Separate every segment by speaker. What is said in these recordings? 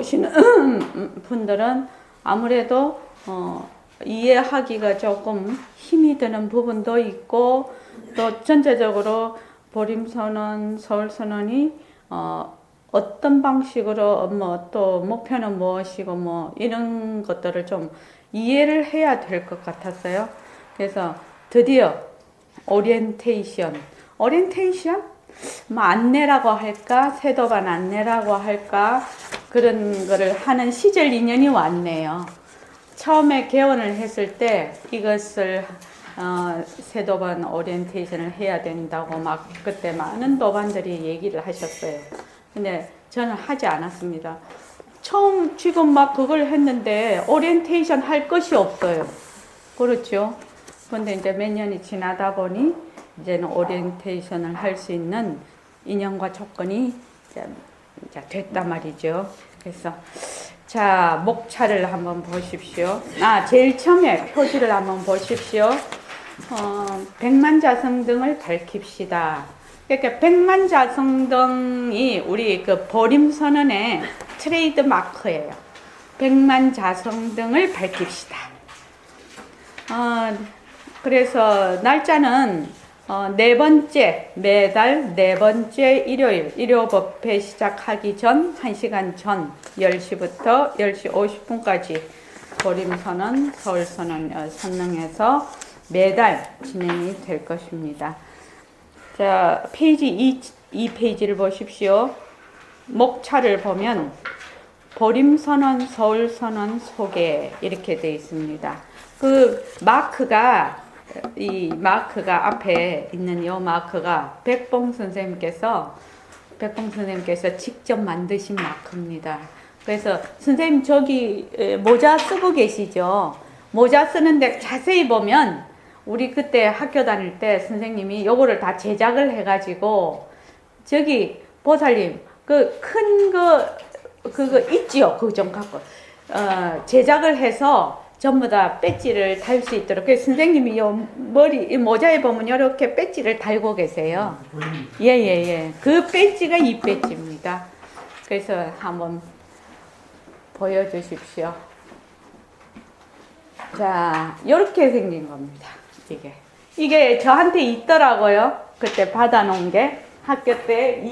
Speaker 1: 오시는 분들은 아무래도 이해하기가 조금 힘이 드는 부분도 있고, 또 전체적으로 보림선언, 서울선언이 어떤 방식으로 또 목표는 무엇이고 이런 것들을 좀 이해를 해야 될 것 같았어요. 그래서 드디어 오리엔테이션 안내라고 할까, 세도반 안내라고 할까, 그런 거를 하는 시절 인연이 왔네요. 처음에 개원을 했을 때 이것을 세도반 오리엔테이션을 해야 된다고 그때 많은 도반들이 얘기를 하셨어요. 근데 저는 하지 않았습니다. 처음 지금 그걸 했는데 오리엔테이션 할 것이 없어요. 그렇죠? 근데 이제 몇 년이 지나다 보니 이제는 오리엔테이션을 할 수 있는 인연과 조건이 이제 됐단 말이죠. 그래서 자, 목차를 한번 보십시오. 제일 처음에 표지를 한번 보십시오. 백만자성등을 밝힙시다. 그러니까 백만자성등이 우리 그 보림선언의 트레이드 마크예요. 백만자성등을 밝힙시다. 그래서 날짜는 네 번째, 매달 네 번째 일요일, 일요법회 시작하기 전 1시간 전 10시부터 10시 50분까지 보림선언, 서울선언 선릉에서 매달 진행이 될 것입니다. 자, 페이지 2페이지를 보십시오. 목차를 보면 보림선언, 서울선언 소개 이렇게 되어 있습니다. 그 마크가 앞에 있는 이 마크가 백봉 선생님께서 직접 만드신 마크입니다. 그래서 선생님 저기 모자 쓰고 계시죠? 모자 쓰는데 자세히 보면 우리 그때 학교 다닐 때 선생님이 요거를 다 제작을 해가지고 저기 보살님 그 큰 그거 있지요? 그거 좀 갖고 제작을 해서 전부 다 배지를 달 수 있도록. 그래서 선생님이 이 모자에 보면 이렇게 배지를 달고 계세요. 예. 그 배지가 이 배지입니다. 그래서 한번 보여주십시오. 자, 이렇게 생긴 겁니다. 이게 저한테 있더라고요. 그때 받아놓은 게 학교 때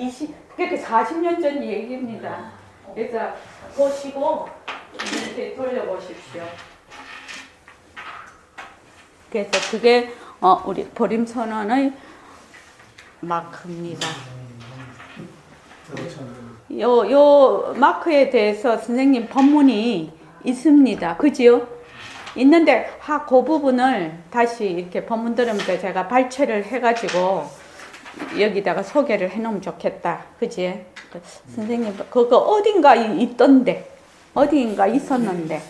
Speaker 1: 40년 전 얘기입니다. 그래서 보시고 이렇게 돌려보십시오. 그래서 그게 우리 보림선언의 마크입니다. 요 마크에 대해서 선생님 법문이 있습니다. 그지요? 있는데 그 부분을 다시 이렇게 법문 들으면서 제가 발췌를 해가지고 여기다가 소개를 해놓으면 좋겠다. 그지? 선생님 그거 어딘가 있었는데.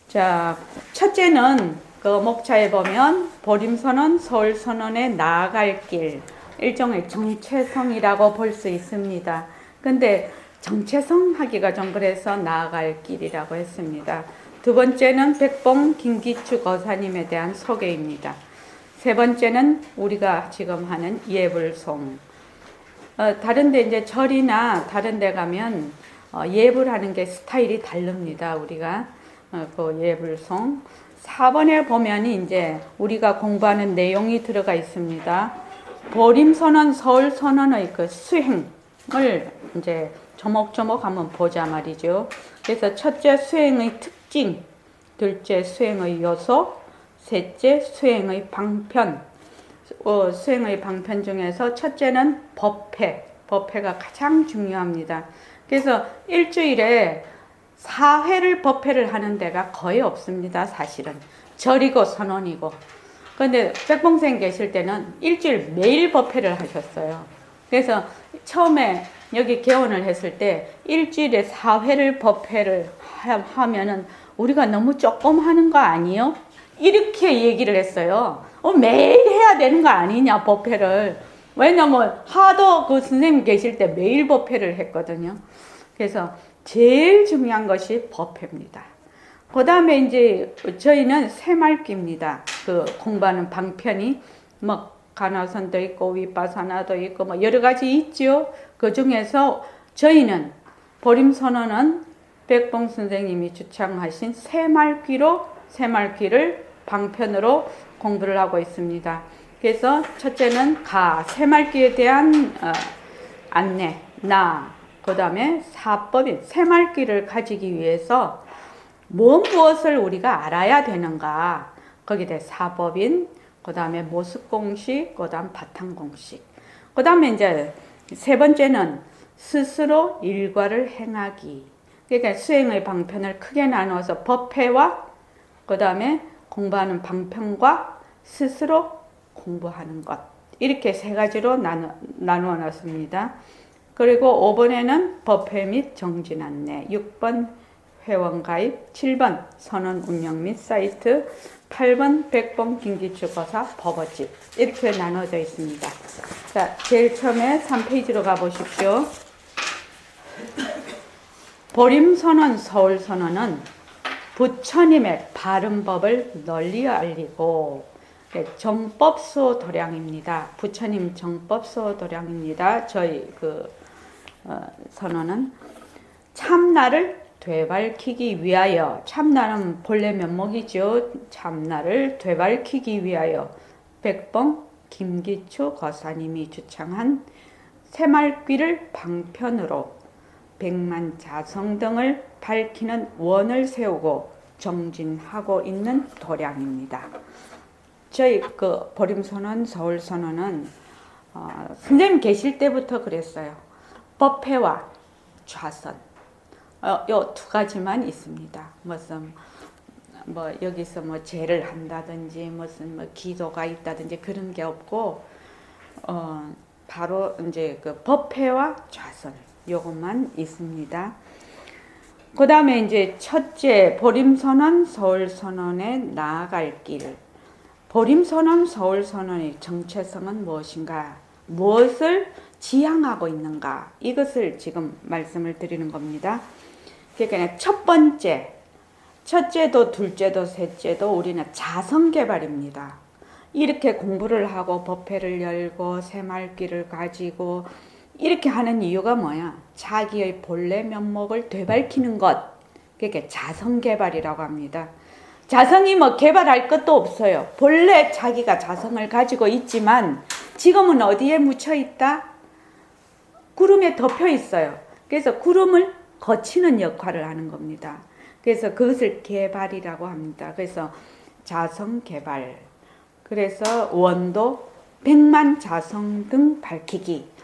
Speaker 1: 자, 첫째는 그 목차에 보면 보림선언, 서울선언에 나아갈 길, 일종의 정체성이라고 볼 수 있습니다. 근데 정체성 하기가 좀 그래서 나아갈 길이라고 했습니다. 두 번째는 백봉 김기추 거사님에 대한 소개입니다. 세 번째는 우리가 지금 하는 예불송. 다른데 이제 절이나 다른데 가면 예불하는 게 스타일이 다릅니다. 우리가 그 예불송. 4번에 보면 이제 우리가 공부하는 내용이 들어가 있습니다. 보림선언, 서울선언의 그 수행을 이제 조목조목 한번 보자 말이죠. 그래서 첫째 수행의 특징, 둘째 수행의 요소, 셋째 수행의 방편. 수행의 방편 중에서 첫째는 법회가 가장 중요합니다. 그래서 일주일에 4회를 법회를 하는 데가 거의 없습니다. 사실은 절이고 선언이고. 근데 백봉생 계실 때는 일주일 매일 법회를 하셨어요. 그래서 처음에 여기 개원을 했을 때 일주일에 4회를 법회를 하면은 우리가 너무 조금 하는 거 아니요? 이렇게 얘기를 했어요. 매일 해야 되는 거 아니냐 법회를. 왜냐면 하도 그 선생님 계실 때 매일 법회를 했거든요. 그래서 제일 중요한 것이 법회입니다. 그 다음에 이제 저희는 새말기입니다. 그 공부하는 방편이 가나선도 있고 위파사나도 있고 여러 가지 있죠. 그 중에서 저희는 보림선언은 백봉 선생님이 주창하신 새말귀를 방편으로 공부를 하고 있습니다. 그래서 첫째는 새말귀에 대한 안내, 그 다음에 사법인 새말귀를 가지기 위해서 무엇을 우리가 알아야 되는가, 거기에 대해 사법인, 그 다음에 모습공식, 그 다음 바탕공식, 그 다음에 이제 세 번째는 스스로 일과를 행하기. 그러니까 수행의 방편을 크게 나누어서 법회와 그 다음에 공부하는 방편과 스스로 공부하는 것, 이렇게 세 가지로 나누어 놨습니다. 그리고 5번에는 법회 및 정진 안내, 6번 회원 가입, 7번 선언 운영 및 사이트, 8번 백봉 김기추거사 법어집, 이렇게 나눠져 있습니다. 자, 제일 처음에 3페이지로 가보십시오. 보림선언 서울선언은 부처님의 바른 법을 널리 알리고 정법수호 도량입니다. 부처님 정법수호 도량입니다. 저희 선언은 참나를 되밟히기 위하여, 참나는 본래 면목이죠. 참나를 되밟히기 위하여 백봉 김기추 거사님이 주창한 새말귀를 방편으로 백만 자성 등을 밝히는 원을 세우고 정진하고 있는 도량입니다. 저희 보림선언 서울선언은 선생님 계실 때부터 그랬어요. 법회와 좌선, 요 두 가지만 있습니다. 무슨 여기서 제를 한다든지 무슨 기도가 있다든지 그런 게 없고, 바로 이제 법회와 좌선, 요것만 있습니다. 그 다음에 이제 첫째, 보림선언 서울선언에 나아갈 길. 보림선언 서울선언의 정체성은 무엇인가? 무엇을 지향하고 있는가? 이것을 지금 말씀을 드리는 겁니다. 그러니까 첫째도 둘째도 셋째도 우리는 자성개발입니다. 이렇게 공부를 하고 법회를 열고 새말귀를 가지고 이렇게 하는 이유가 뭐야? 자기의 본래 면목을 되밟히는 것. 그게 자성개발이라고 합니다. 자성이 개발할 것도 없어요. 본래 자기가 자성을 가지고 있지만 지금은 어디에 묻혀 있다? 구름에 덮여 있어요. 그래서 구름을 거치는 역할을 하는 겁니다. 그래서 그것을 개발이라고 합니다. 그래서 자성개발. 그래서 원도 백만 자성 등 밝히기.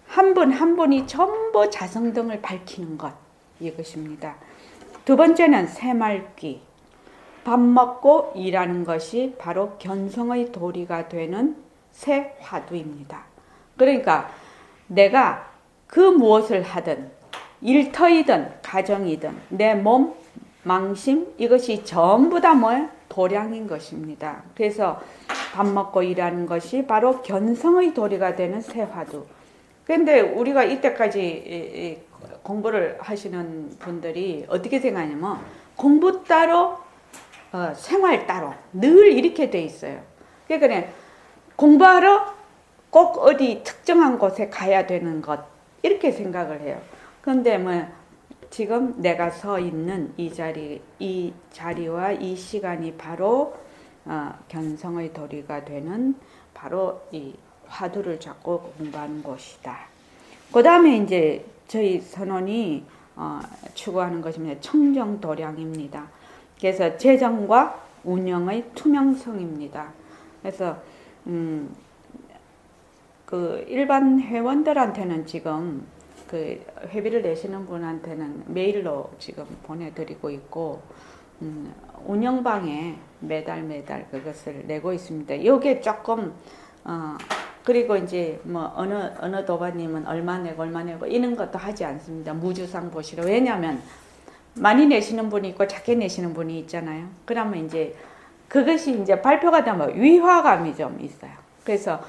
Speaker 1: 한 분 한 분이 전부 자성등을 밝히는 것, 이것입니다. 두 번째는 새말귀. 밥 먹고 일하는 것이 바로 견성의 도리가 되는 새화두입니다. 그러니까 내가 그 무엇을 하든 일터이든 가정이든 내 몸, 망심, 이것이 전부 다 도량인 것입니다. 그래서 밥 먹고 일하는 것이 바로 견성의 도리가 되는 새화두. 근데 우리가 이때까지 공부를 하시는 분들이 어떻게 생각하냐면 공부 따로 생활 따로 늘 이렇게 돼 있어요. 그러니까 공부하러 꼭 어디 특정한 곳에 가야 되는 것, 이렇게 생각을 해요. 그런데 지금 내가 서 있는 이 자리와 이 시간이 바로 견성의 도리가 되는 바로 이 화두를 잡고 공부하는 곳이다. 그 다음에 이제 저희 선언이 추구하는 것입니다. 청정도량입니다. 그래서 재정과 운영의 투명성입니다. 그래서 일반 회원들한테는 지금 회비를 내시는 분한테는 메일로 지금 보내드리고 있고, 운영방에 매달 그것을 내고 있습니다. 이게 조금 그리고 이제 어느 도반님은 얼마 내고 이런 것도 하지 않습니다. 무주상 보시러. 왜냐하면 많이 내시는 분이 있고 작게 내시는 분이 있잖아요. 그러면 이제 그것이 이제 발표가 되면 위화감이 좀 있어요. 그래서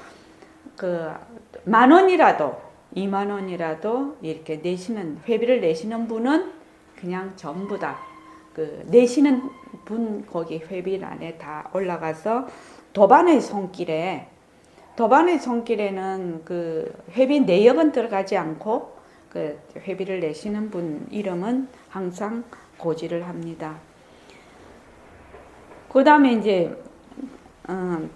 Speaker 1: 10,000원이라도 20,000원이라도 이렇게 회비를 내시는 분은 그냥 전부 다 내시는 분 거기 회비란에 다 올라가서 도반의 손길에는 회비 내역은 들어가지 않고 그 회비를 내시는 분 이름은 항상 고지를 합니다. 그 다음에 이제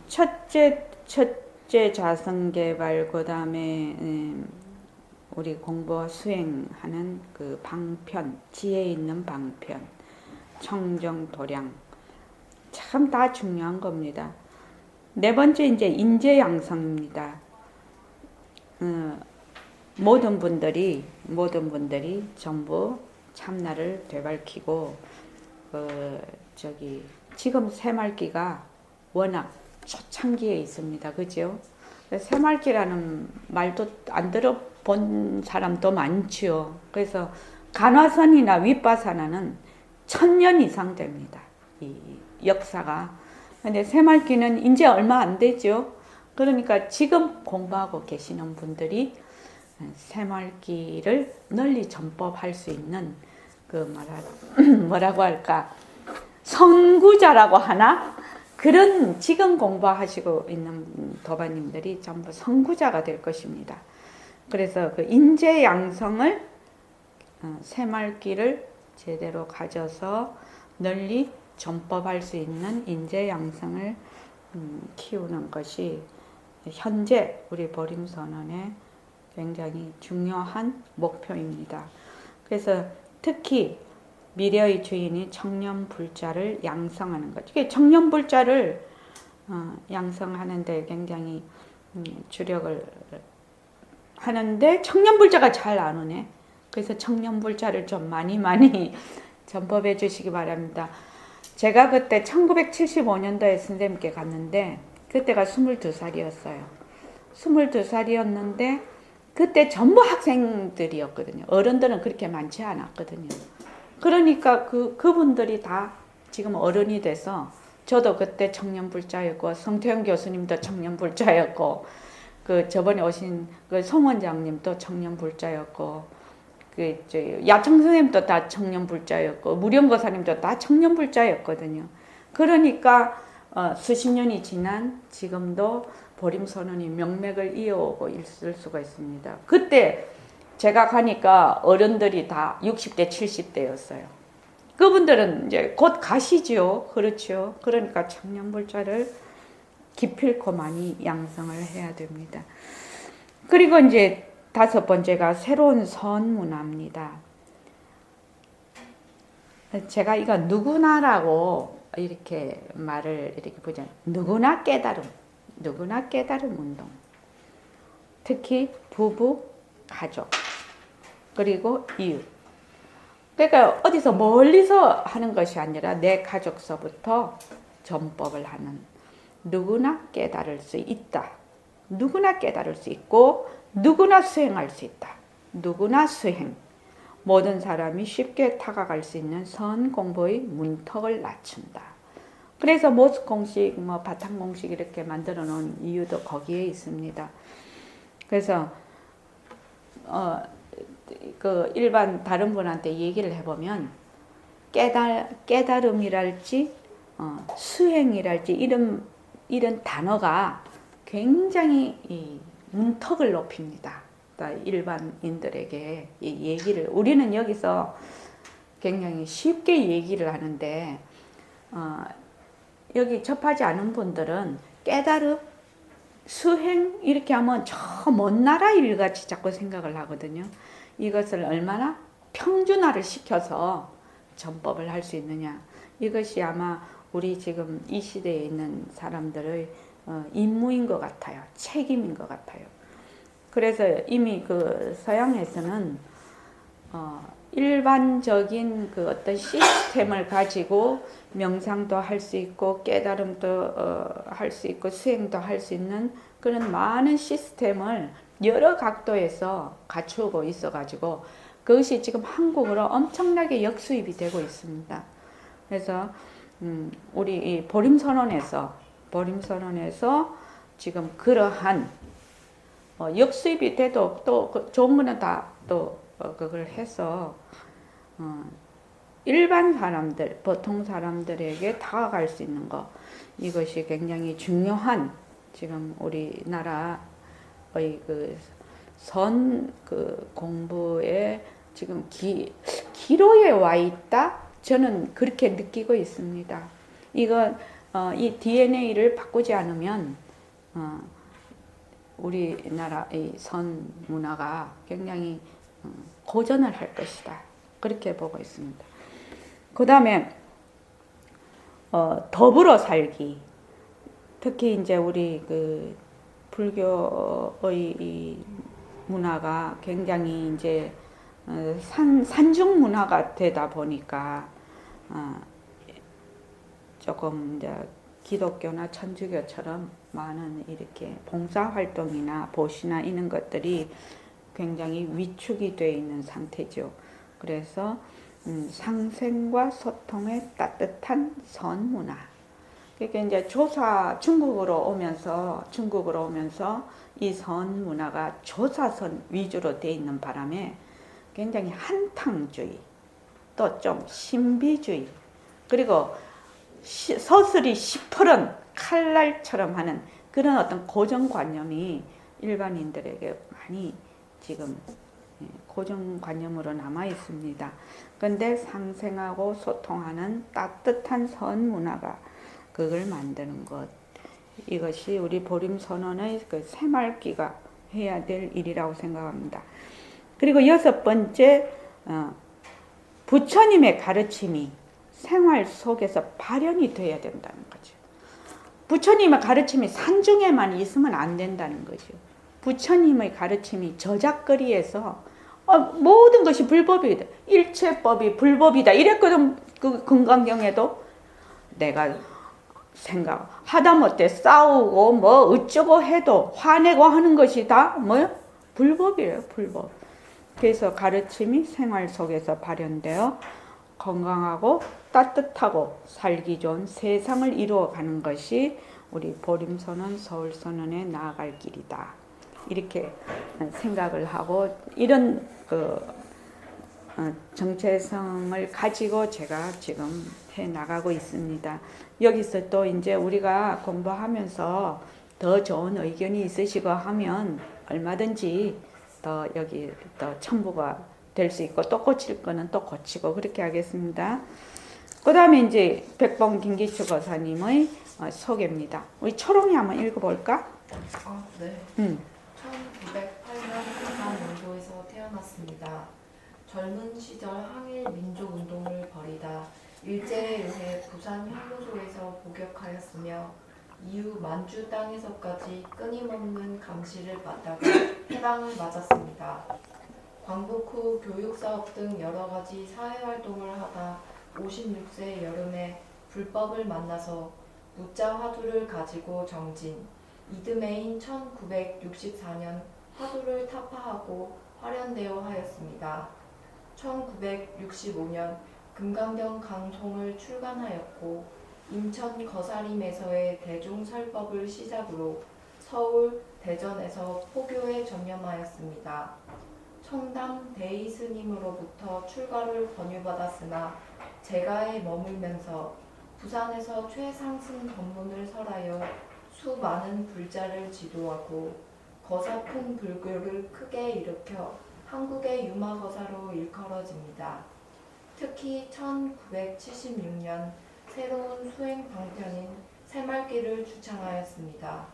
Speaker 1: 첫째 자성개발, 그 다음에 우리 공부와 수행하는 그 방편, 지혜 있는 방편, 청정도량, 참 다 중요한 겁니다. 네 번째 이제 인재양성입니다. 모든 분들이 전부 참나를 되밟히고 지금 새말기가 워낙 초창기에 있습니다. 그죠? 새말기라는 말도 안 들어본 사람도 많지요. 그래서 간화선이나 윗바사나는 1000년 이상 됩니다. 이 역사가. 근데 새말기는 이제 얼마 안 되죠. 그러니까 지금 공부하고 계시는 분들이 새말기를 널리 전법할 수 있는 뭐라고 할까, 선구자라고 하나? 그런 지금 공부하시고 있는 도반님들이 전부 선구자가 될 것입니다. 그래서 그 인재 양성을 새말기를 제대로 가져서 널리 전법할 수 있는 인재 양성을 키우는 것이 현재 우리 보림선언의 굉장히 중요한 목표입니다. 그래서 특히 미래의 주인이 청년불자를 양성하는 것. 이게 청년불자를 양성하는데 굉장히 주력을 하는데 청년불자가 잘 안 오네. 그래서 청년불자를 좀 많이 전법해 주시기 바랍니다. 제가 그때 1975년도에 선생님께 갔는데 그때가 22살이었어요. 22살이었는데 그때 전부 학생들이었거든요. 어른들은 그렇게 많지 않았거든요. 그러니까 그분들이 다 지금 어른이 돼서, 저도 그때 청년불자였고 성태영 교수님도 청년불자였고 저번에 오신 송 원장님도 청년불자였고 야청 선생님도 다 청년불자였고 무령거사님도 다 청년불자였거든요. 그러니까 수십 년이 지난 지금도 보림선언이 명맥을 이어오고 있을 수가 있습니다. 그때 제가 가니까 어른들이 다 60대, 70대였어요. 그분들은 이제 곧 가시죠. 그렇죠. 그러니까 청년불자를 기필코 많이 양성을 해야 됩니다. 그리고 이제 5번째가 새로운 선문화입니다. 제가 이거 누구나라고 이렇게 말을 이렇게 보잖아요. 누구나 깨달음 운동. 특히 부부, 가족, 그리고 이웃. 그러니까 어디서 멀리서 하는 것이 아니라 내 가족서부터 전법을 하는, 누구나 깨달을 수 있다. 누구나 깨달을 수 있고 누구나 수행할 수 있다. 누구나 수행. 모든 사람이 쉽게 다가갈 수 있는 선 공부의 문턱을 낮춘다. 그래서 모습 공식, 바탕 공식 이렇게 만들어 놓은 이유도 거기에 있습니다. 그래서 일반 다른 분한테 얘기를 해보면 깨달음이랄지 수행이랄지 이런 단어가 굉장히 이 문턱을 높입니다. 그러니까 일반인들에게 이 얘기를, 우리는 여기서 굉장히 쉽게 얘기를 하는데 여기 접하지 않은 분들은 깨달음, 수행 이렇게 하면 저 먼 나라 일같이 자꾸 생각을 하거든요. 이것을 얼마나 평준화를 시켜서 전법을 할 수 있느냐. 이것이 아마 우리 지금 이 시대에 있는 사람들의 임무인 것 같아요. 책임인 것 같아요. 그래서 이미 서양에서는 일반적인 어떤 시스템을 가지고 명상도 할 수 있고 깨달음도 할 수 있고 수행도 할 수 있는 그런 많은 시스템을 여러 각도에서 갖추고 있어가지고 그것이 지금 한국으로 엄청나게 역수입이 되고 있습니다. 그래서 우리 이 보림선언에서 지금 그러한 역수입이 돼도 또 좋은 거는 다 또 그걸 해서 일반 사람들, 보통 사람들에게 다가갈 수 있는 것, 이것이 굉장히 중요한 지금 우리나라의 선 그 공부에 지금 기로에 와 있다. 저는 그렇게 느끼고 있습니다. 이 DNA를 바꾸지 않으면 우리나라의 선 문화가 굉장히 고전을 할 것이다. 그렇게 보고 있습니다. 그 다음에 더불어 살기. 특히 이제 우리 그 불교의 이 문화가 굉장히 이제 산중 문화가 되다 보니까 조금 이제 기독교나 천주교처럼 많은 이렇게 봉사활동이나 보시나 이런 것들이 굉장히 위축이 되어 있는 상태죠. 그래서 상생과 소통의 따뜻한 선문화. 그러니까 이제 중국으로 오면서 이 선문화가 조사선 위주로 되어 있는 바람에 굉장히 한탕주의, 또 좀 신비주의, 그리고 서슬이 시퍼런 칼날처럼 하는 그런 어떤 고정관념이 일반인들에게 많이 지금 고정관념으로 남아 있습니다. 그런데 상생하고 소통하는 따뜻한 선문화가 그걸 만드는 것, 이것이 우리 보림선언의 그 새말기가 해야 될 일이라고 생각합니다. 그리고 6번째, 부처님의 가르침이 생활 속에서 발현이 돼야 된다는 거죠. 부처님의 가르침이 산중에만 있으면 안 된다는 거죠. 부처님의 가르침이 저작거리에서 모든 것이 불법이다. 일체법이 불법이다. 이랬거든. 그 금강경에도 내가 생각 하다못해 싸우고 뭐 어쩌고 해도 화내고 하는 것이 다 뭐요? 불법이에요. 불법. 그래서 가르침이 생활 속에서 발현되어 건강하고 따뜻하고 살기 좋은 세상을 이루어가는 것이 우리 보림선언, 서울선언에 나아갈 길이다. 이렇게 생각을 하고 이런 정체성을 가지고 제가 지금 해나가고 있습니다. 여기서 또 이제 우리가 공부하면서 더 좋은 의견이 있으시고 하면 얼마든지 더 여기 더 첨부가 될 수 있고 또 고칠 거는 또 고치고 그렇게 하겠습니다. 그 다음에 이제 백봉 김기추 거사님의 소개입니다. 우리 초롱이 한번 읽어볼까?
Speaker 2: 네. 1908년 부산연도에서 태어났습니다. 젊은 시절 항일 민족운동을 벌이다 일제에 의해 부산 현무소에서 복역하였으며 이후 만주 땅에서까지 끊임없는 감시를 받다가 해방을 맞았습니다. 광복 후 교육사업 등 여러가지 사회활동을 하다 56세 여름에 불법을 만나서 무자 화두를 가지고 정진, 이듬해인 1964년 화두를 타파하고 화련대오 하였습니다. 1965년 금강경 강송을 출간하였고 인천 거사림에서의 대종설법을 시작으로 서울, 대전에서 포교에 전념하였습니다. 청담 대의스님으로부터 출가를 권유받았으나 제가에 머물면서 부산에서 최상승 법문을 설하여 수많은 불자를 지도하고 거사큰 불교를 크게 일으켜 한국의 유마거사로 일컬어집니다. 특히 1976년 새로운 수행 방편인 새말기를 주창하였습니다.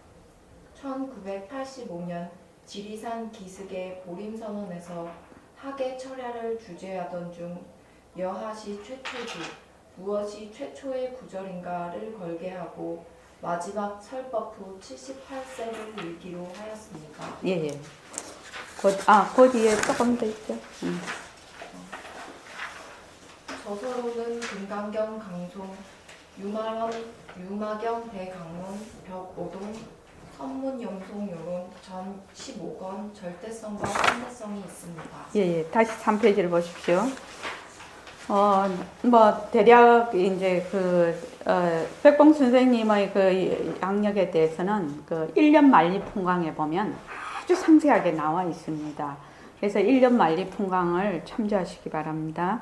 Speaker 2: 1985년 지리산 기슭의 보림선언에서 학예 철야를 주제하던 중 여하시 최초지 무엇이 최초의 구절인가를 걸게 하고 마지막 설법 후 78세를 일기로 하였습니다.
Speaker 1: 예. 그 뒤에 조금 더 있죠.
Speaker 2: 저서로는 금강경 강송, 유마경 대강론, 벽오동, 선문영송요론 전 15권 절대성과 상대성이 있습니다.
Speaker 1: 예. 다시 3페이지를 보십시오. 뭐 대략 이제 백봉 선생님의 그 양력에 대해서는 그 1년 만리풍광에 보면 아주 상세하게 나와 있습니다. 그래서 1년 만리풍광을 참조하시기 바랍니다.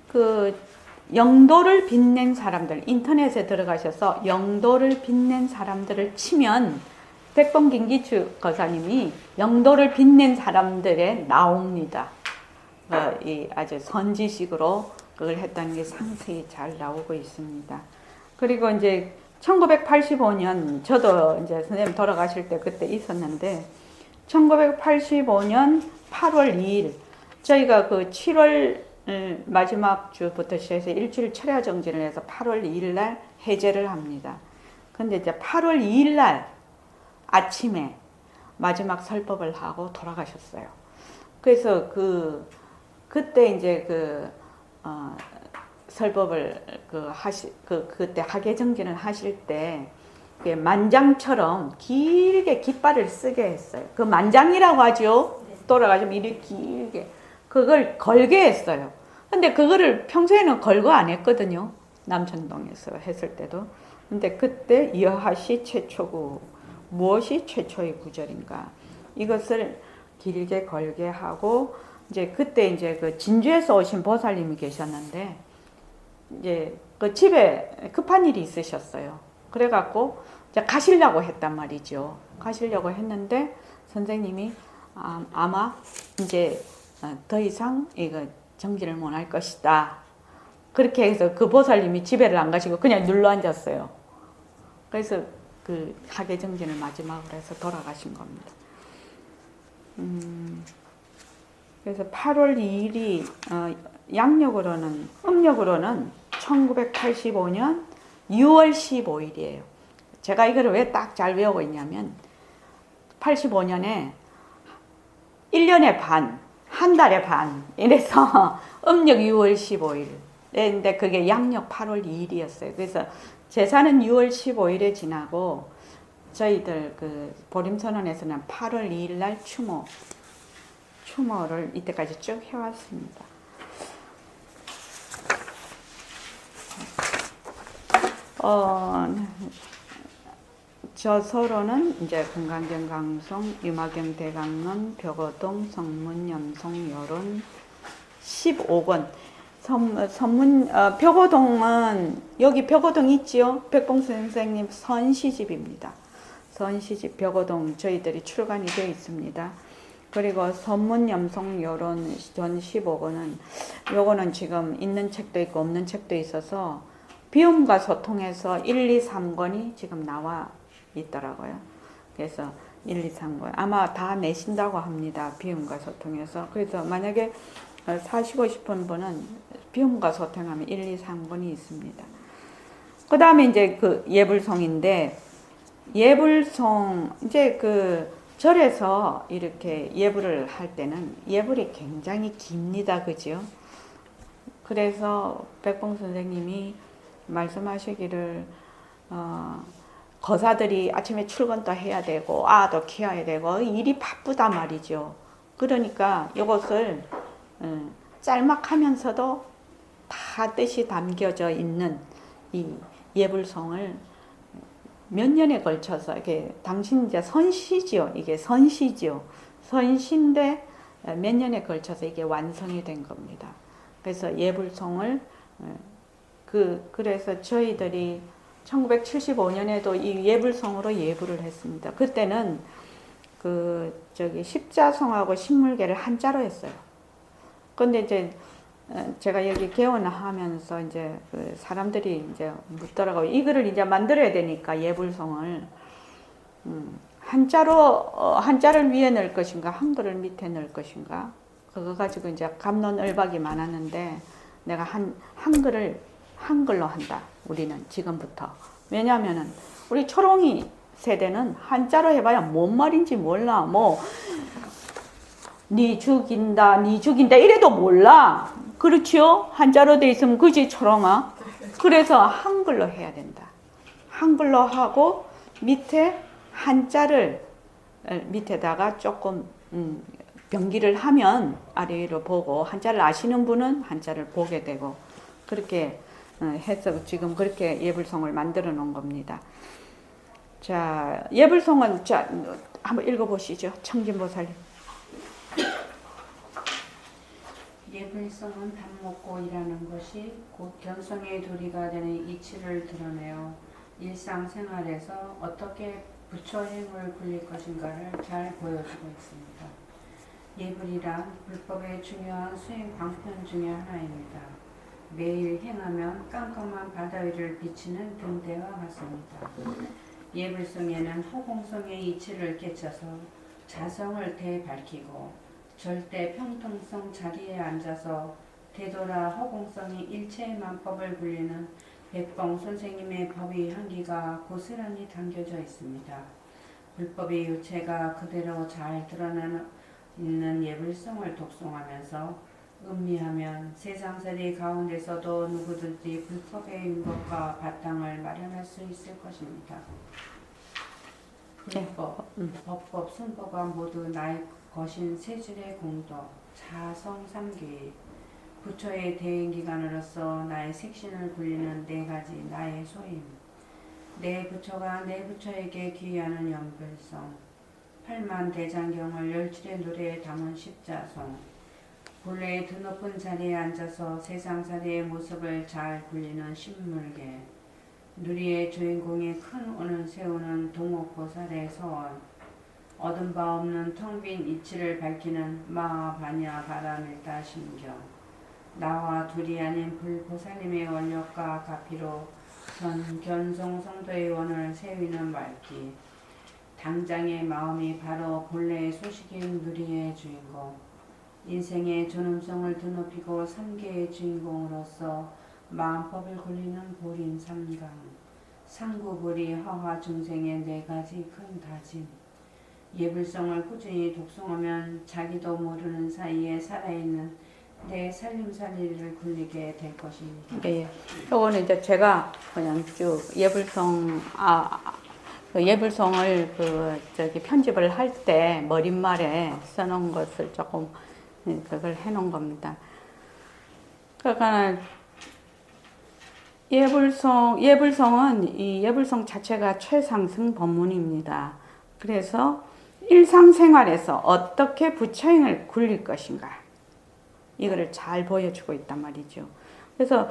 Speaker 1: 그 영도를 빛낸 사람들, 인터넷에 들어가셔서 영도를 빛낸 사람들을 치면 백범 김기추 거사님이 영도를 빛낸 사람들에 나옵니다. 이 아주 선지식으로 그걸 했다는 게 상세히 잘 나오고 있습니다. 그리고 이제 1985년 저도 이제 선생님 돌아가실 때 그때 있었는데 1985년 8월 2일 저희가 그 7월 마지막 주부터 시작해서 일주일 철야 정진을 해서 8월 2일 날 해제를 합니다. 근데 이제 8월 2일 날 아침에 마지막 설법을 하고 돌아가셨어요. 그래서 그때 이제 설법을 그때 하계정진을 하실 때 만장처럼 길게 깃발을 쓰게 했어요. 그 만장이라고 하죠. 돌아가시면 이렇게 길게 그걸 걸게 했어요. 근데 그거를 평소에는 걸고 안 했거든요. 남천동에서 했을 때도. 근데 그때 이하시 최초구 무엇이 최초의 구절인가 이것을 길게 걸게 하고 이제 그때 이제 그 진주에서 오신 보살님이 계셨는데 이제 그 집에 급한 일이 있으셨어요. 그래갖고 이제 가시려고 했단 말이죠. 가시려고 했는데 선생님이 아마 이제 더 이상 이거 정진을 못 할 것이다. 그렇게 해서 그 보살님이 집에를 안 가시고 그냥 눌러 앉았어요. 그래서 그 하계정진을 마지막으로 해서 돌아가신 겁니다. 그래서 8월 2일이 양력으로는 음력으로는 1985년 6월 15일이에요. 제가 이거를 왜 딱 잘 외우고 있냐면 85년에 1년의 반, 한 달의 반 이래서 음력 6월 15일 근데 그게 양력 8월 2일이었어요. 그래서 제사는 6월 15일에 지나고 저희들 그 보림선언에서는 8월 2일 날 추모를 이때까지 쭉 해왔습니다. 저서로는 이제 금강경 강송, 유마경 대강론, 벽어동, 성문, 염송, 여론 15권. 벽어동은 여기 벽어동 있지요? 백봉수 선생님 선시집입니다. 선시집 벽어동 저희들이 출간이 되어 있습니다. 그리고 선문, 염송, 여론 전 15권은 요거는 지금 있는 책도 있고 없는 책도 있어서 비움과 소통해서 1, 2, 3권이 지금 나와 있더라고요. 그래서 1, 2, 3권 아마 다 내신다고 합니다. 비움과 소통해서. 그래서 만약에 사시고 싶은 분은 비움과 소통하면 1, 2, 3권이 있습니다. 그 다음에 이제 그 예불송인데 예불송 이제 그 절에서 이렇게 예불을 할 때는 예불이 굉장히 깁니다. 그죠? 그래서 백봉 선생님이 말씀하시기를 거사들이 아침에 출근도 해야 되고 아도 키워야 되고 일이 바쁘단 말이죠. 그러니까 이것을 짤막하면서도 다 뜻이 담겨져 있는 이 예불송을 몇 년에 걸쳐서 이게 당신 이제 선시죠. 이게 선시죠. 선시인데 몇 년에 걸쳐서 이게 완성이 된 겁니다. 그래서 예불송을 그래서 저희들이 1975년에도 이 예불송으로 예불을 했습니다. 그때는 십자송하고 신물계를 한자로 했어요. 근데 이제 제가 여기 개원하면서 이제 사람들이 이제 묻더라고요. 이거를 이제 만들어야 되니까 예불송을 한자를 위에 넣을 것인가 한글을 밑에 넣을 것인가 그거 가지고 이제 갑론을박이 많았는데 내가 한글로 한다. 우리는 지금부터. 왜냐하면은 우리 초롱이 세대는 한자로 해봐야 뭔 말인지 몰라. 니 죽인다 이래도 몰라. 그렇죠? 한자로 돼 있으면 그지 초롱아. 그래서 한글로 해야 된다. 한글로 하고 밑에 한자를 밑에다가 조금 병기를 하면 아래로 보고 한자를 아시는 분은 한자를 보게 되고 그렇게 해서 지금 그렇게 예불송을 만들어 놓은 겁니다. 자, 예불송은 자 한번 읽어보시죠. 청진보살님.
Speaker 3: 예불송은 밥 먹고 일하는 것이 곧 견성의 도리가 되는 이치를 드러내어 일상생활에서 어떻게 부처 행을 굴릴 것인가를 잘 보여주고 있습니다. 예불이란 불법의 중요한 수행 방편 중의 하나입니다. 매일 행하면 깜깜한 바다 위를 비치는 등대와 같습니다. 예불성에는 허공성의 이치를 깨쳐서 자성을 대밝히고 절대 평통성 자리에 앉아서 되돌아 허공성이 일체의 만법을 굴리는 백봉 선생님의 법의 향기가 고스란히 담겨져 있습니다. 불법의 유체가 그대로 잘 드러나는 있는 예불성을 독송하면서 음미하면 세상살이 가운데서도 누구든지 불법의 인법과 바탕을 마련할 수 있을 것입니다. 불법, 법법, 순법과 모두 나의 것인 세 줄의 공도, 자성 삼귀, 부처의 대행기관으로서 나의 색신을 굴리는 네 가지 나의 소임, 내 부처가 내 부처에게 귀의하는 연불성, 팔만 대장경을 열줄의 노래에 담은 십자송, 본래의 드높은 자리에 앉아서 세상살이의 모습을 잘 굴리는 신물계, 누리의 주인공이 큰 운을 세우는 동옥보살의 서원, 얻은 바 없는 텅 빈 이치를 밝히는 마하바냐 바라밀다 신경, 나와 둘이 아닌 불보살님의 원력과 가피로 전 견성 성도의 원을 세우는 말기, 당장의 마음이 바로 본래의 소식인 누리의 주인공, 인생의 존엄성을 드높이고 삼계의 주인공으로서 마음법을 굴리는 보린 삼강, 상구불이 허화 중생의 네 가지 큰 다짐, 예불성을 꾸준히 독송하면 자기도 모르는 사이에 살아있는 내 살림살이를 굴리게 될 것입니다.
Speaker 1: 네, 요거는 이제 제가 그냥 쭉 예불성, 그 예불성을 편집을 할 때 머릿말에 써놓은 것을 조금 그걸 해놓은 겁니다. 그러니까 예불성은 이 예불성 자체가 최상승 법문입니다. 그래서 일상생활에서 어떻게 부처행을 굴릴 것인가, 이거를 잘 보여주고 있단 말이죠. 그래서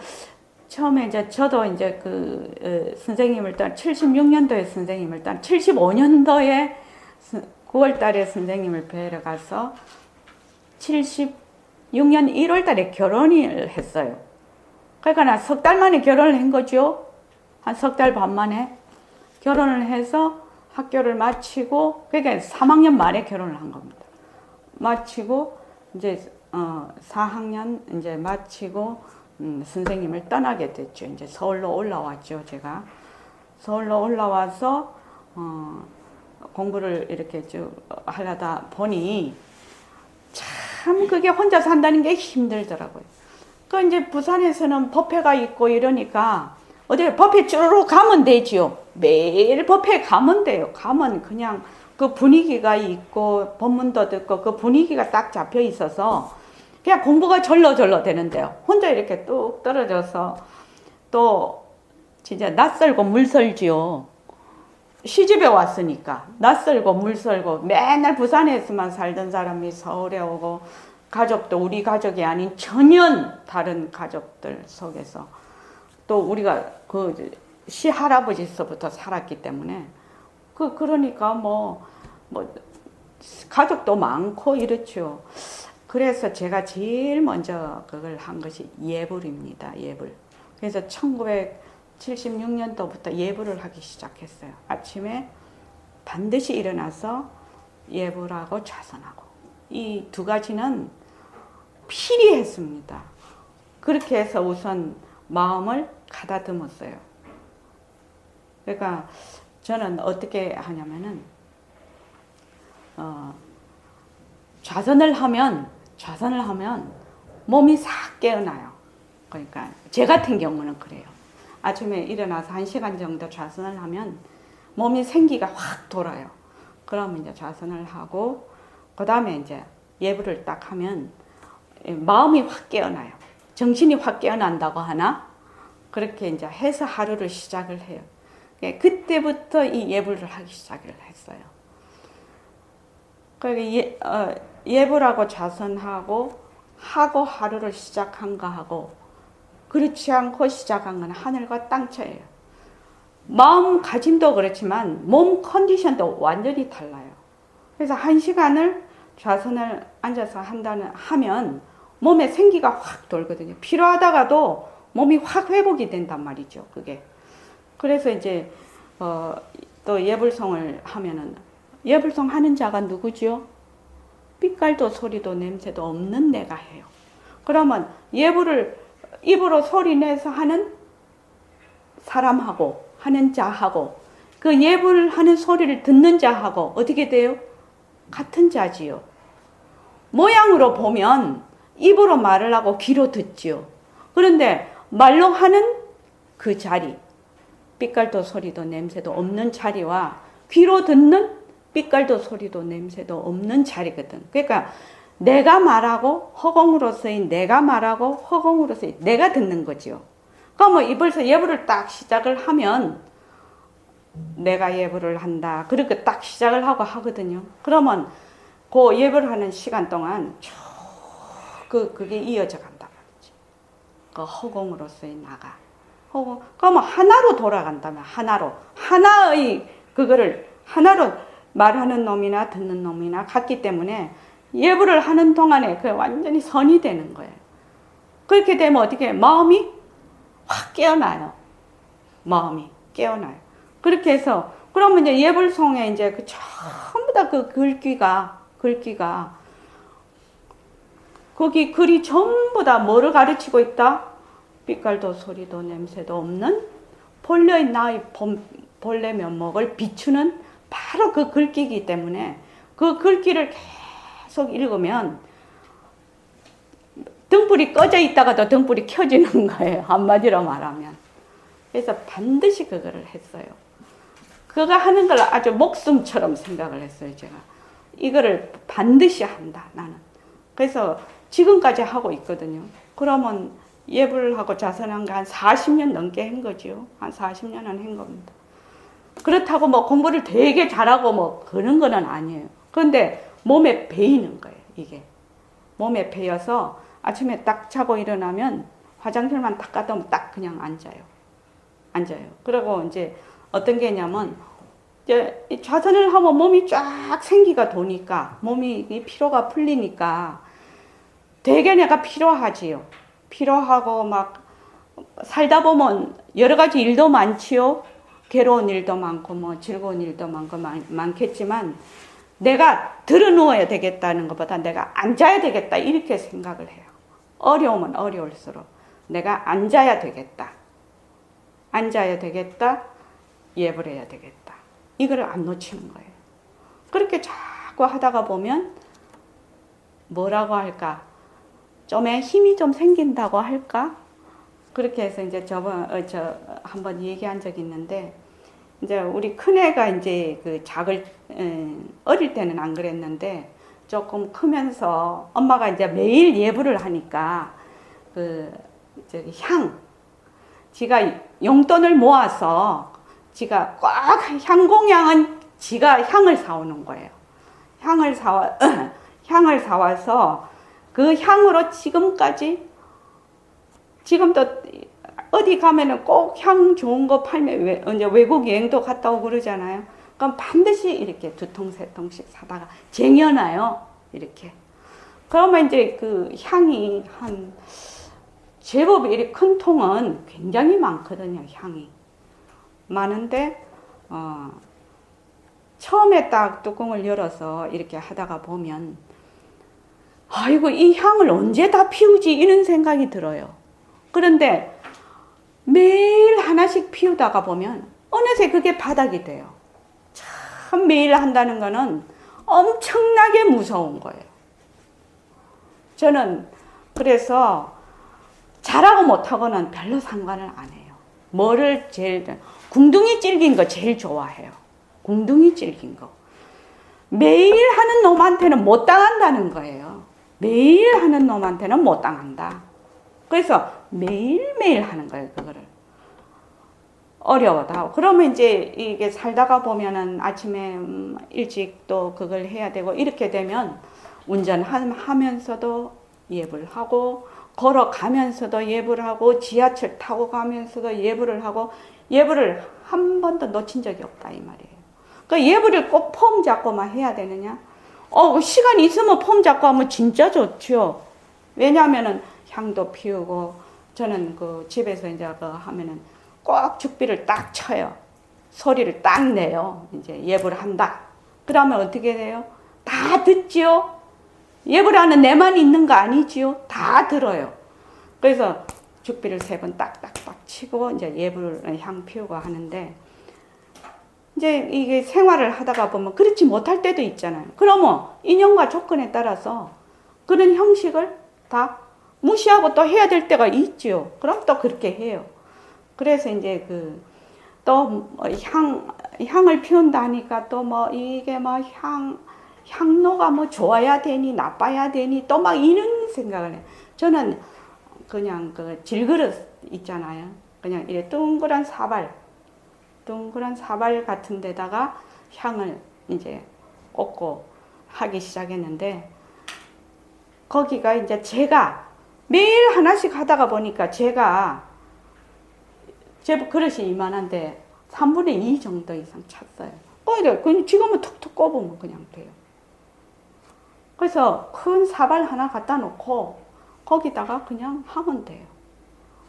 Speaker 1: 처음에 이제 저도 이제 선생님을 76년도에 선생님을 75년도에 9월 달에 선생님을 뵈러 가서 76년 1월 달에 결혼을 했어요. 그러니까 나 석 달 만에 결혼을 한 거죠. 한 석 달 반 만에 결혼을 해서 학교를 마치고, 그러니까 3학년 말에 결혼을 한 겁니다. 마치고 이제 4학년 이제 마치고 선생님을 떠나게 됐죠. 이제 서울로 올라왔죠. 제가 서울로 올라와서 공부를 이렇게 쭉 하려다 보니 참 그게 혼자 산다는 게 힘들더라고요. 그 이제 부산에서는 법회가 있고 이러니까 어디 법회 쭈르륵 가면 되지요. 매일 법회 가면 돼요. 가면 그냥 그 분위기가 있고 법문도 듣고 그 분위기가 딱 잡혀 있어서 그냥 공부가 절로 되는데요. 혼자 이렇게 뚝 떨어져서 또 진짜 낯설고 물설지요. 시집에 왔으니까 낯설고 물설고 맨날 부산에서만 살던 사람이 서울에 오고, 가족도 우리 가족이 아닌 전혀 다른 가족들 속에서, 또 우리가 그 시할아버지서부터 살았기 때문에 그러니까 뭐 가족도 많고 이렇죠. 그래서 제가 제일 먼저 그걸 한 것이 예불입니다. 예불. 그래서 1976년도부터 예불을 하기 시작했어요. 아침에 반드시 일어나서 예불하고 좌선하고, 이 두 가지는 필히 했습니다. 그렇게 해서 우선 마음을 가다듬었어요. 그러니까 저는 어떻게 하냐면은 좌선을 하면 몸이 싹 깨어나요. 그러니까 제 같은 경우는 그래요. 아침에 일어나서 1시간 정도 좌선을 하면 몸이 생기가 확 돌아요. 그럼 이제 좌선을 하고, 그 다음에 이제 예불을 딱 하면 마음이 확 깨어나요. 정신이 확 깨어난다고 하나? 그렇게 이제 해서 하루를 시작을 해요. 그때부터 이 예불을 하기 시작을 했어요. 예불하고 좌선하고 하루를 시작한 거 하고, 그렇지 않고 시작한 건 하늘과 땅 차이예요. 마음가짐도 그렇지만 몸 컨디션도 완전히 달라요. 그래서 1시간을 좌선을 앉아서 하면 몸에 생기가 확 돌거든요. 피로하다가도 몸이 확 회복이 된단 말이죠. 그게. 그래서 이제 또 예불성을 하면은 예불성 하는 자가 누구죠? 빛깔도 소리도 냄새도 없는 내가 해요. 그러면 예불을 입으로 소리 내서 하는 사람하고 하는 자하고 그 예불 하는 소리를 듣는 자하고 어떻게 돼요? 같은 자지요. 모양으로 보면 입으로 말을 하고 귀로 듣지요. 그런데 말로 하는 그 자리, 빛깔도 소리도 냄새도 없는 자리와 귀로 듣는 빛깔도 소리도 냄새도 없는 자리거든. 그러니까 내가 말하고 허공으로서의 내가 말하고 허공으로서의 내가 듣는 거지요. 그러면 입에서 예불을 딱 시작을 하면 내가 예불을 한다. 그렇게 딱 시작을 하고 하거든요. 그러면 그 예불을 하는 시간 동안 쭉 그게 이어져 간단 말이지. 그 허공으로서의 나가. 허공. 그러면 하나로 돌아간다면 하나의 그거를 하나로 말하는 놈이나 듣는 놈이나 같기 때문에 예불을 하는 동안에 그 완전히 선이 되는 거예요. 그렇게 되면 어떻게 마음이 확 깨어나요. 마음이 깨어나요. 그렇게 해서 그러면 이제 예불송에 이제 그 전부 다 그 글귀가 거기 글이 전부 다 뭐를 가르치고 있다? 빛깔도 소리도 냄새도 없는 본래의 나의 본래 면목을 비추는 바로 그 글귀이기 때문에 그 글귀를 계속 읽으면 등불이 꺼져 있다가도 등불이 켜지는 거예요. 한마디로 말하면. 그래서 반드시 그거를 했어요. 그거 하는 걸 아주 목숨처럼 생각을 했어요. 제가. 이거를 반드시 한다. 나는. 그래서 지금까지 하고 있거든요. 그러면 예불하고 자선한 거 한 40년 넘게 한 거죠. 한 40년은 한 겁니다. 그렇다고 뭐 공부를 되게 잘하고 뭐 그런 거는 아니에요. 그런데 몸에 배이는 거예요. 이게. 몸에 배여서 아침에 딱 자고 일어나면 화장실만 딱 갔다 오면 딱 그냥 앉아요. 그리고 이제 어떤 게냐면 이제 좌선을 하면 몸이 쫙 생기가 도니까 몸이 피로가 풀리니까 되게 내가 피로하지요. 피로하고 막 살다 보면 여러 가지 일도 많지요. 괴로운 일도 많고 뭐 즐거운 일도 많겠지만 내가 들어 누워야 되겠다는 것보다 내가 앉아야 되겠다 이렇게 생각을 해요. 어려우면 어려울수록 내가 앉아야 되겠다. 예불해야 되겠다. 이거를 안 놓치는 거예요. 그렇게 자꾸 하다가 보면 뭐라고 할까? 좀에 힘이 좀 생긴다고 할까? 그렇게 해서 이제 한번 얘기한 적이 있는데, 이제 우리 큰애가 이제 어릴 때는 안 그랬는데, 조금 크면서 엄마가 이제 매일 예불을 하니까, 지가 용돈을 모아서, 지가 꽉 향공양은 지가 향을 사오는 거예요. 향을 사와서 그 향으로 지금도 어디 가면은 꼭 향 좋은 거 팔면 이제 외국 여행도 갔다 오고 그러잖아요. 그럼 반드시 이렇게 2통, 3통씩 사다가 쟁여놔요. 이렇게. 그러면 이제 그 향이 제법 이렇게 큰 통은 굉장히 많거든요. 향이. 많은데, 처음에 딱 뚜껑을 열어서 이렇게 하다가 보면, 아이고, 이 향을 언제 다 피우지? 이런 생각이 들어요. 그런데 매일 하나씩 피우다가 보면 어느새 그게 바닥이 돼요. 참 매일 한다는 거는 엄청나게 무서운 거예요. 저는 그래서 잘하고 못하고는 별로 상관을 안 해요. 궁둥이 질긴 거 제일 좋아해요. 궁둥이 질긴 거. 매일 하는 놈한테는 못 당한다는 거예요. 매일 하는 놈한테는 못 당한다. 그래서 매일매일 하는 거예요, 그거를. 어려워도 하고. 그러면 이제 이게 살다가 보면은 아침에 일찍 또 그걸 해야 되고, 이렇게 되면 운전하면서도 예불 하고, 걸어가면서도 예불 하고, 지하철 타고 가면서도 예불을 하고, 예불을 한 번도 놓친 적이 없다 이 말이에요. 그러니까 예불을 꼭 폼 잡고만 해야 되느냐? 시간 있으면 폼 잡고 하면 진짜 좋죠. 왜냐하면은 향도 피우고, 저는 그 집에서 이제 그 하면은 꼭 죽비를 딱 쳐요. 소리를 딱 내요. 이제 예불을 한다. 그러면 어떻게 돼요? 다 듣지요? 예불하는 내만 있는 거 아니지요? 다 들어요. 그래서 죽비를 3번 딱딱딱 치고 이제 예불 향 피우고 하는데, 이제 이게 생활을 하다가 보면 그렇지 못할 때도 있잖아요. 그러면 인연과 조건에 따라서 그런 형식을 다 무시하고 또 해야 될 때가 있지요. 그럼 또 그렇게 해요. 그래서 이제 또 향을 피운다 하니까 또 뭐 이게 뭐 향로가 뭐 좋아야 되니 나빠야 되니 또 막 이런 생각을 해요. 저는 그냥 그 질그릇 있잖아요. 그냥 이래 동그란 사발 같은 데다가 향을 이제 꽂고 하기 시작했는데, 거기가 이제 제가 매일 하나씩 하다가 보니까 제 그릇이 이만한데 3분의 2 정도 이상 찼어요. 그냥 지금은 툭툭 꼽으면 그냥 돼요. 그래서 큰 사발 하나 갖다 놓고 거기다가 그냥 하면 돼요.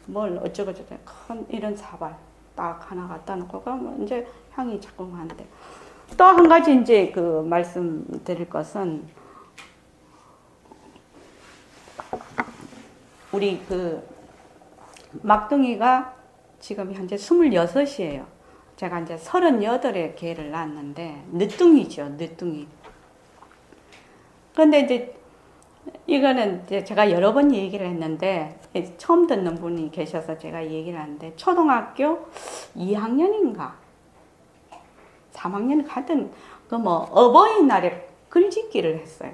Speaker 1: 뭘 어쩌고저쩌고 큰 이런 사발 딱 하나 갖다 놓고 그러면 이제 향이 작동하는데, 또 한 가지 이제 그 말씀드릴 것은, 우리 그 막둥이가 지금 현재 26이에요. 제가 이제 38에 개를 낳았는데, 늦둥이죠, 늦둥이. 그런데 이제 이거는 이제 제가 여러 번 얘기를 했는데, 처음 듣는 분이 계셔서 제가 얘기를 하는데, 초등학교 2학년인가 3학년 가든 그 뭐 어버이날에 글짓기를 했어요.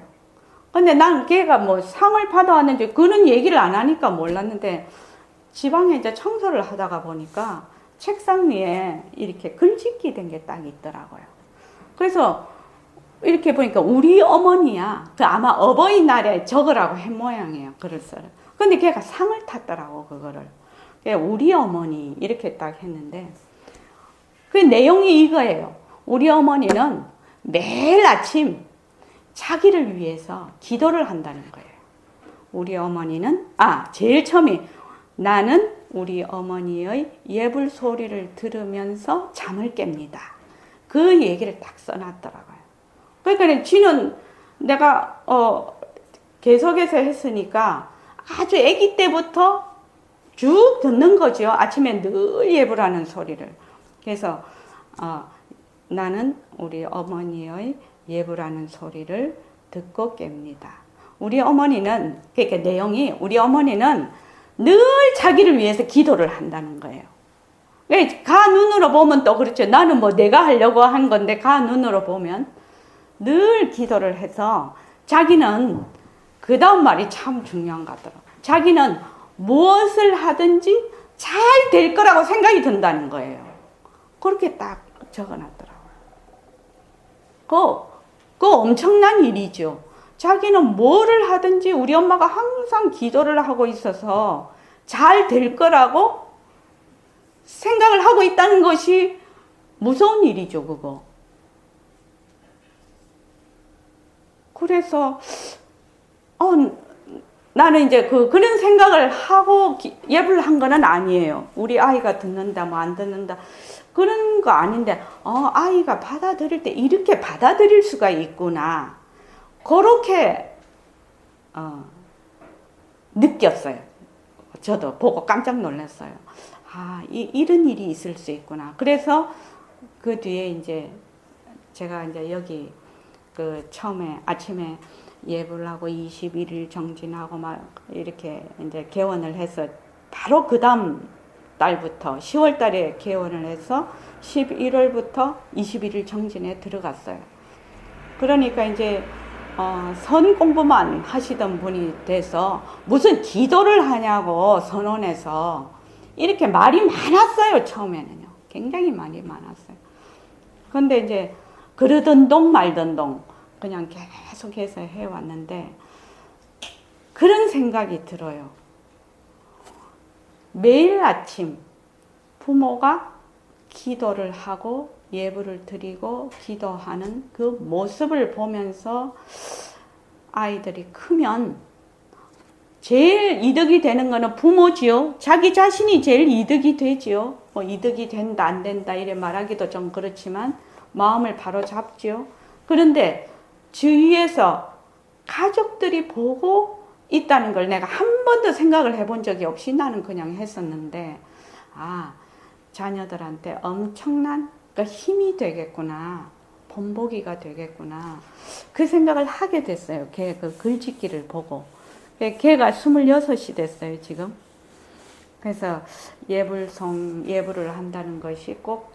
Speaker 1: 근데 난 걔가 뭐 상을 받아왔는지 그런 얘기를 안 하니까 몰랐는데, 지방에 이제 청소를 하다가 보니까 책상 위에 이렇게 글짓기 된 게 딱 있더라고요. 그래서 이렇게 보니까 우리 어머니야. 그 아마 어버이날에 적으라고 한 모양이에요, 글을 써요. 근데 걔가 상을 탔더라고, 그거를. 우리 어머니 이렇게 딱 했는데, 그 내용이 이거예요. 우리 어머니는 매일 아침 자기를 위해서 기도를 한다는 거예요. 우리 어머니는 제일 처음에 나는 우리 어머니의 예불 소리를 들으면서 잠을 깹니다. 그 얘기를 딱 써놨더라고요. 그러니까 지는 내가 계속해서 했으니까 아주 아기 때부터 쭉 듣는 거죠. 아침에 늘 예불하는 소리를. 그래서 나는 우리 어머니의 예불하는 소리를 듣고 깹니다. 우리 어머니는, 그러니까 내용이, 우리 어머니는 늘 자기를 위해서 기도를 한다는 거예요. 가 눈으로 보면 또 그렇죠. 나는 뭐 내가 하려고 한 건데 가 눈으로 보면 늘 기도를 해서, 자기는 그 다음 말이 참 중요한 것 같더라고요. 자기는 무엇을 하든지 잘 될 거라고 생각이 든다는 거예요. 그렇게 딱 적어놨더라고요. 그거 엄청난 일이죠. 자기는 뭐를 하든지 우리 엄마가 항상 기도를 하고 있어서 잘 될 거라고 생각을 하고 있다는 것이 무서운 일이죠, 그거. 그래서 나는 이제 그런 생각을 하고 예불을 한 거는 아니에요. 우리 아이가 듣는다, 뭐 안 듣는다, 그런 거 아닌데, 아이가 받아들일 때 이렇게 받아들일 수가 있구나. 그렇게 느꼈어요. 저도 보고 깜짝 놀랐어요. 이런 일이 있을 수 있구나. 그래서 그 뒤에 이제 제가 이제 여기 그 처음에 아침에 예불하고 21일 정진하고 막 이렇게 이제 개원을 해서, 바로 그 다음 달부터 10월 달에 개원을 해서 11월부터 21일 정진에 들어갔어요. 그러니까 이제 선 공부만 하시던 분이 돼서 무슨 기도를 하냐고 선언해서 이렇게 말이 많았어요. 처음에는요. 굉장히 말이 많았어요. 근데 이제 그러던 동 말던 동 그냥 계속해서 해왔는데, 그런 생각이 들어요. 매일 아침 부모가 기도를 하고 예불을 드리고 기도하는 그 모습을 보면서 아이들이 크면 제일 이득이 되는 거는 부모지요. 자기 자신이 제일 이득이 되지요. 뭐 이득이 된다 안 된다 이래 말하기도 좀 그렇지만 마음을 바로 잡지요. 그런데 주위에서 가족들이 보고 있다는 걸 내가 한 번도 생각을 해본 적이 없이 나는 그냥 했었는데, 자녀들한테 엄청난 힘이 되겠구나, 본보기가 되겠구나, 그 생각을 하게 됐어요. 걔 그 글짓기를 보고. 걔가 26이 됐어요, 지금. 그래서 예불을 한다는 것이 꼭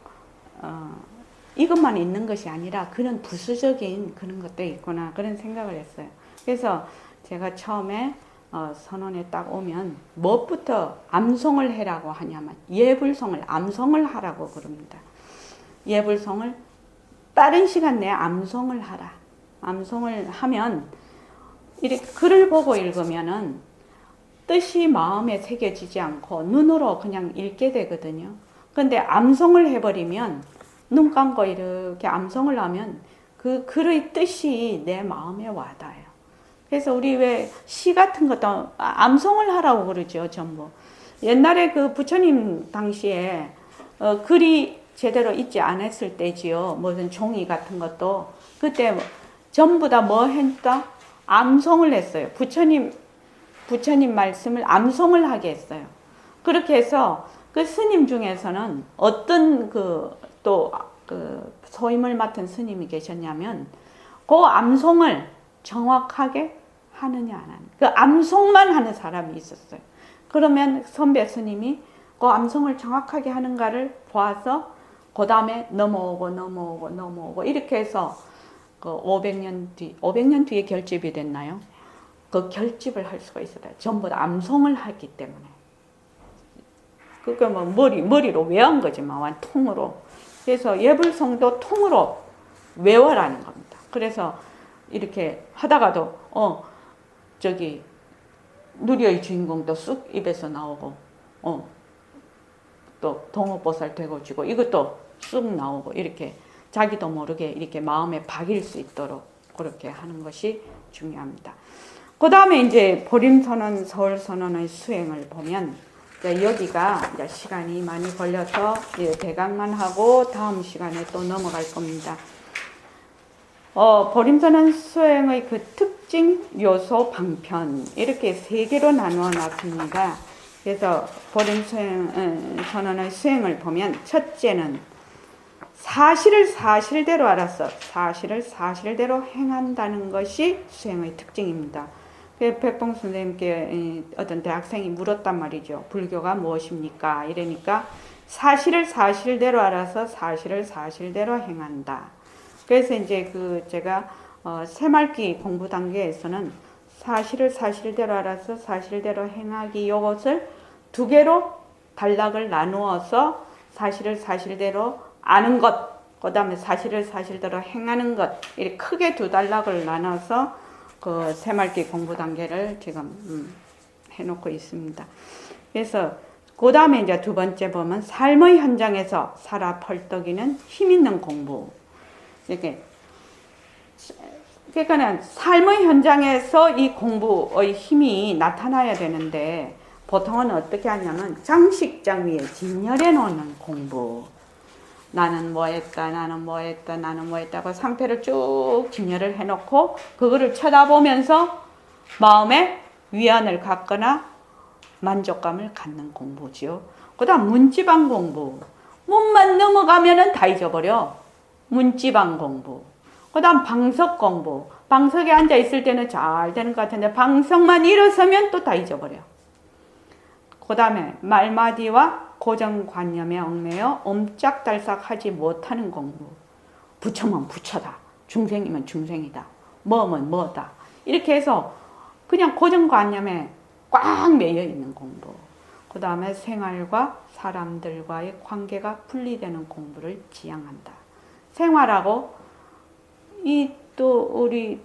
Speaker 1: 이것만 있는 것이 아니라 그런 부수적인 그런 것도 있구나, 그런 생각을 했어요. 그래서 제가 처음에 선원에 딱 오면 무엇부터 암송을 해라고 하냐면 예불송을 암송을 하라고 그럽니다. 예불송을 빠른 시간 내에 암송을 하라. 암송을 하면 이렇게 글을 보고 읽으면은 뜻이 마음에 새겨지지 않고 눈으로 그냥 읽게 되거든요. 근데 암송을 해버리면 눈 감고 이렇게 암송을 하면 그 글의 뜻이 내 마음에 와닿아요. 그래서 우리 왜 시 같은 것도 암송을 하라고 그러죠, 전부. 옛날에 그 부처님 당시에 글이 제대로 있지 않았을 때지요. 무슨 종이 같은 것도 그때 전부 다 뭐 했다? 암송을 했어요. 부처님 말씀을 암송을 하게 했어요. 그렇게 해서 그 스님 중에서는 어떤 소임을 맡은 스님이 계셨냐면 그 암송을 정확하게 하느냐 안 하느냐, 그 암송만 하는 사람이 있었어요. 그러면 선배 스님이 그 암송을 정확하게 하는가를 보아서 그 다음에 넘어오고 이렇게 해서 그 500년 뒤에 결집이 됐나요? 그 결집을 할 수가 있어요. 전부 다 암송을 하기 때문에. 그게 뭐 머리로 외운 거지만 통으로. 그래서 예불송도 통으로 외워라는 겁니다. 그래서 이렇게 하다가도 누리의 주인공도 쑥 입에서 나오고 또 동호보살 되고지고 이것도 쑥 나오고 이렇게 자기도 모르게 이렇게 마음에 박일 수 있도록 그렇게 하는 것이 중요합니다. 그 다음에 이제 보림선언, 서울선언의 수행을 보면 여기가 이제 시간이 많이 걸려서 대강만 하고 다음 시간에 또 넘어갈 겁니다. 보림선언 수행의 그 특징, 요소, 방편 이렇게 세 개로 나누어 놨습니다. 그래서 보림선언의 수행을 보면 첫째는 사실을 사실대로 알아서 사실을 사실대로 행한다는 것이 수행의 특징입니다. 백봉 선생님께 어떤 대학생이 물었단 말이죠. 불교가 무엇입니까? 이러니까 사실을 사실대로 알아서 사실을 사실대로 행한다. 그래서 이제 제가 새말기 공부 단계에서는 사실을 사실대로 알아서 사실대로 행하기 이것을 두 개로 단락을 나누어서 사실을 사실대로 아는 것, 그 다음에 사실을 사실대로 행하는 것, 이렇게 크게 두 단락을 나눠서 그 새말기 공부 단계를 지금 해놓고 있습니다. 그래서 그 다음에 이제 두 번째 보면 삶의 현장에서 살아 펄떡이는 힘 있는 공부. 이렇게 그러니까는 삶의 현장에서 이 공부의 힘이 나타나야 되는데 보통은 어떻게 하냐면 장식장 위에 진열해 놓는 공부. 나는 뭐 했다, 나는 뭐 했다, 나는 뭐 했다고 상패를 쭉 진열을 해놓고 그거를 쳐다보면서 마음에 위안을 갖거나 만족감을 갖는 공부지요. 그 다음 문지방 공부. 문만 넘어가면은 다 잊어버려. 문지방 공부. 그 다음 방석 공부. 방석에 앉아 있을 때는 잘 되는 것 같은데 방석만 일어서면 또 다 잊어버려. 그 다음에 말마디와 고정관념에 얽매여 옴짝달싹 하지 못하는 공부. 부처면 부처다. 중생이면 중생이다. 뭐면 뭐다. 이렇게 해서 그냥 고정관념에 꽉 매여 있는 공부. 그 다음에 생활과 사람들과의 관계가 분리되는 공부를 지향한다. 생활하고 우리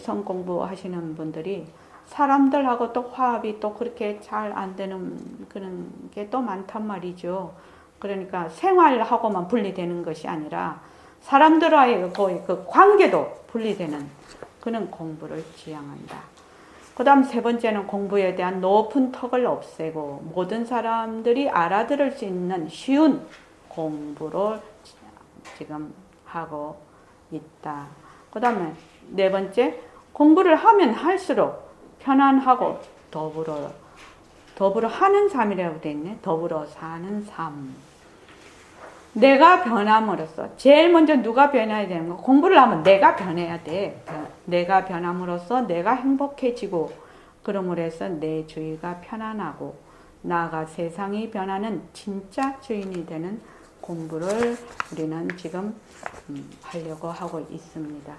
Speaker 1: 성 공부 하시는 분들이 사람들하고 또 화합이 또 그렇게 잘 안 되는 그런 게 또 많단 말이죠. 그러니까 생활하고만 분리되는 것이 아니라 사람들과의 그 관계도 분리되는 그런 공부를 지향한다. 그 다음 세 번째는 공부에 대한 높은 턱을 없애고 모든 사람들이 알아들을 수 있는 쉬운 공부를 지금 하고 있다. 그 다음에 네 번째, 공부를 하면 할수록 편안하고 더불어 하는 삶이라고 되어 있네. 더불어 사는 삶. 내가 변함으로써 제일 먼저 누가 변해야 되는 거? 공부를 하면 내가 변해야 돼. 내가 변함으로써 내가 행복해지고 그러므로 해서 내 주위가 편안하고 나아가 세상이 변하는 진짜 주인이 되는 공부를 우리는 지금 하려고 하고 있습니다.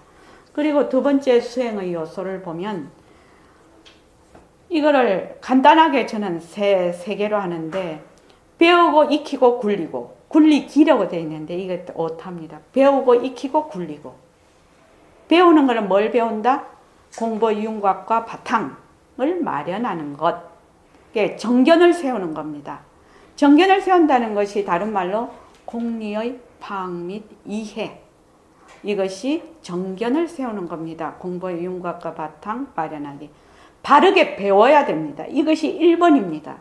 Speaker 1: 그리고 두 번째 수행의 요소를 보면 이거를 간단하게 저는 세 개로 하는데 배우고 익히고 굴리고 굴리기라고 되어 있는데 이것도 오답니다. 배우고 익히고 굴리고 배우는 것은 뭘 배운다? 공부의 윤곽과 바탕을 마련하는 것. 정견을 세우는 겁니다. 정견을 세운다는 것이 다른 말로 공리의 파악 및 이해. 이것이 정견을 세우는 겁니다. 공부의 윤곽과 바탕 마련하기. 바르게 배워야 됩니다. 이것이 1번입니다.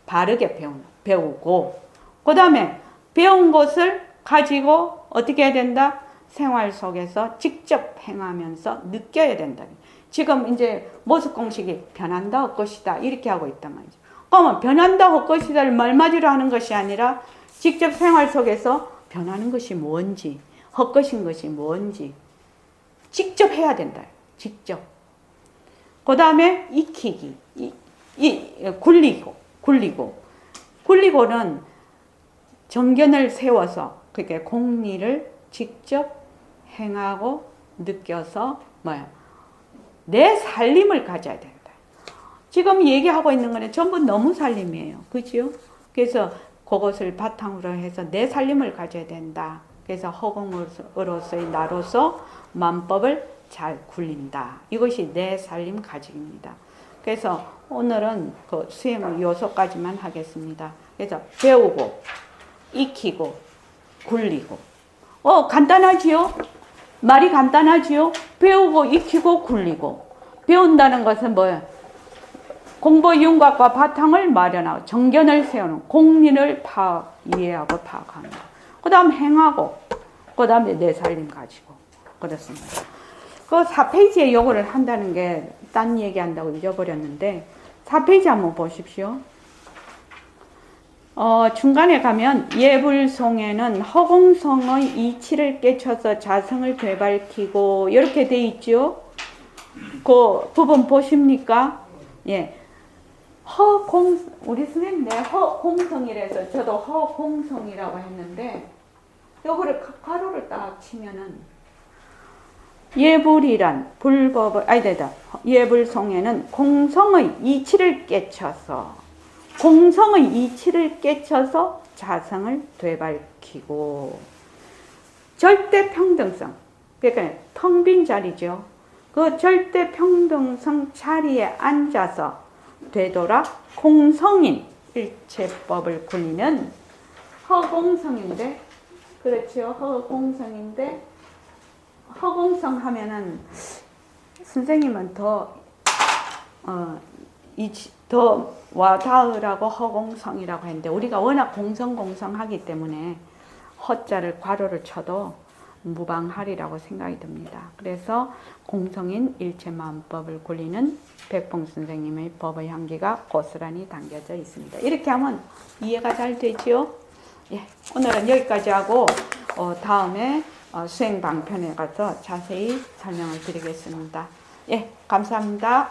Speaker 1: 바르게 배우고 그 다음에 배운 것을 가지고 어떻게 해야 된다? 생활 속에서 직접 행하면서 느껴야 된다. 지금 이제 모습 공식이 변한다 헛것이다 이렇게 하고 있단 말이죠. 그러면 변한다 헛것이다를 말맞이로 하는 것이 아니라 직접 생활 속에서 변하는 것이 뭔지 헛것인 것이 뭔지 직접 해야 된다. 직접. 그 다음에 익히기, 굴리고는 정견을 세워서 그게 공리를 직접 행하고 느껴서 내 살림을 가져야 된다. 지금 얘기하고 있는 거는 전부 너무 살림이에요. 그죠? 그래서 그것을 바탕으로 해서 내 살림을 가져야 된다. 그래서 허공으로서의 나로서 만법을 잘 굴린다. 이것이 내 살림 가직입니다. 그래서 오늘은 그 수행의 요소까지만 하겠습니다. 그래서 배우고, 익히고, 굴리고. 간단하지요? 말이 간단하지요? 배우고, 익히고, 굴리고. 배운다는 것은 뭐예요? 공부의 윤곽과 바탕을 마련하고 정견을 세우는 공리를 이해하고 파악하는 거. 그 다음 행하고 그 다음에 내 살림 가지고 그렇습니다. 그 4페이지에 요거를 한다는 게 딴 얘기한다고 잊어버렸는데 4페이지 한번 보십시오. 중간에 가면 예불송에는 허공성의 이치를 깨쳐서 자성을 되밟히고 이렇게 돼 있죠. 그 부분 보십니까? 예. 우리 선생님 허공성이라서 저도 허공성이라고 했는데 요거를 가로를 딱 치면은 예불이란 예불송에는 공성의 이치를 깨쳐서 자성을 되밟히고 절대 평등성 그러니까 텅 빈 자리죠. 그 절대 평등성 자리에 앉아서 되돌아 공성인 일체법을 굴리는 허공성인데 그렇죠. 허공성인데 허공성 하면은 선생님은 더 와닿으라고 허공성이라고 했는데 우리가 워낙 공성하기 때문에 허자를 괄호를 쳐도 무방하리라고 생각이 듭니다. 그래서 공성인 일체만법을 굴리는 백봉 선생님의 법의 향기가 고스란히 담겨져 있습니다. 이렇게 하면 이해가 잘 되지요? 예, 오늘은 여기까지 하고 다음에 수행 방편에 가서 자세히 설명을 드리겠습니다. 예, 감사합니다.